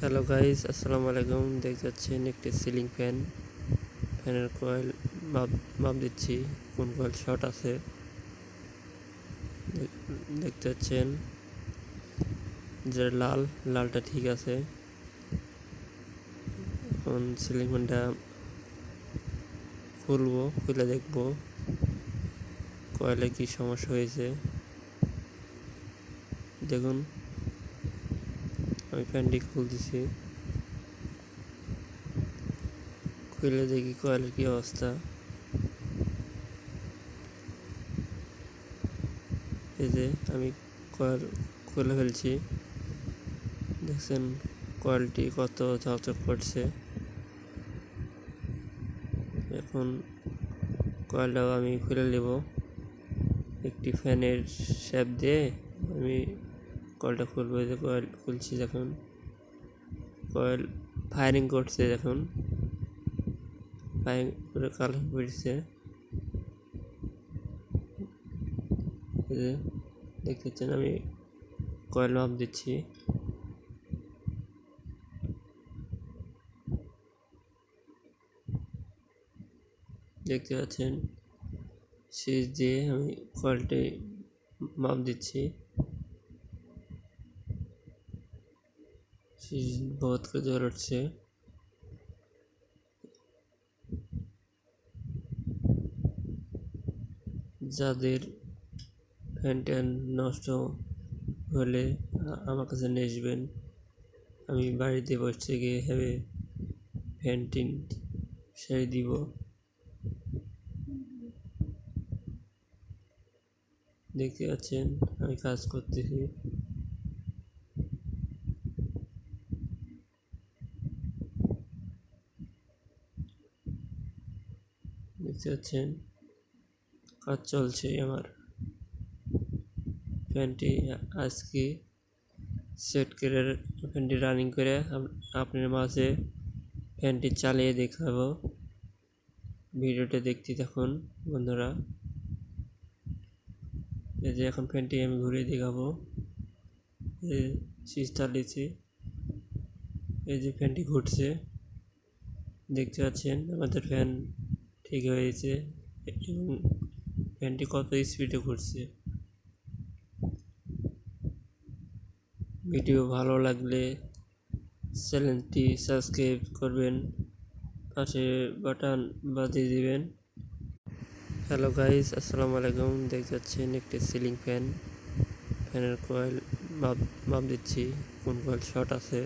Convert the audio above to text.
Hello guys, আসসালামু আলাইকুম। দেখতে পাচ্ছেন একটি সিলিং ফ্যান। ফ্যানের কয়েল মাপ দিচ্ছি, কোন কয়েল শর্ট আছে। দেখতে পাচ্ছেন যে লালটা ঠিক আছে। এখন সিলিং ফ্যানটা খুলে দেখবো কয়েলে কি সমস্যা হয়েছে। দেখুন, আমি ফ্যানটি খুলতেছি, খুলে দেখি কয়েলের কি অবস্থা। এই যে আমি কয়েল খুলে ফেলছি, দেখছেন কয়েলটি কত ঝকঝক করছে। এখন কয়েলটাও আমি খুলে নেব। একটি ফ্যানের শ্যাপ দিয়ে আমি কয়েলটা খুলবো। যে কয়েল খুলছি, দেখুন কয়েল ফায়ারিং করছে, দেখুন ফায়ারিং করে কালার বেরিয়েছে। দেখতে পাচ্ছেন আমি কয়েল মাপ দিচ্ছি। দেখতে পাচ্ছেন সুইচ দিয়ে আমি কয়েলটি মাপ দিচ্ছি। সুইচ বহুত করে জ্বর উঠছে। যাদের ফ্যানটা নষ্ট হলে আমার কাছে নিয়ে আসবেন। আমি বাড়িতে বসে গিয়ে ফ্যানটি সেরে দিব। দেখতে পাচ্ছেন আমি কাজ করতেছি। দেখতে পাচ্ছেন কাজ চলছে আমার। ফ্যানটি আজকে সেট করে ফ্যানটি রানিং করে আপনার মাঝে ফ্যানটি চালিয়ে দেখাবো। ভিডিওটা দেখতে থাকুন বন্ধুরা। এই যে এখন ফ্যানটি আমি ঘুরে দেখাবো। সুইচ চালিয়েছি, এই যে ফ্যানটি ঘুরছে। দেখতে পাচ্ছেন আমাদের ফ্যান ঠিক হয়েছে এবং ফ্যানটি কত স্পিডে ঘুরছে। ভিডিও ভালো লাগলে চ্যানেলটি সাবস্ক্রাইব করবেন, পাশে বাটন বাজিয়ে দিবেন। হ্যালো গাইস, আসসালামু আলাইকুম। দেখতে পাচ্ছেন একটি সিলিং ফ্যান। ফ্যানের কয়েল মাপ দিচ্ছি, কোন কয়েল শর্ট আছে।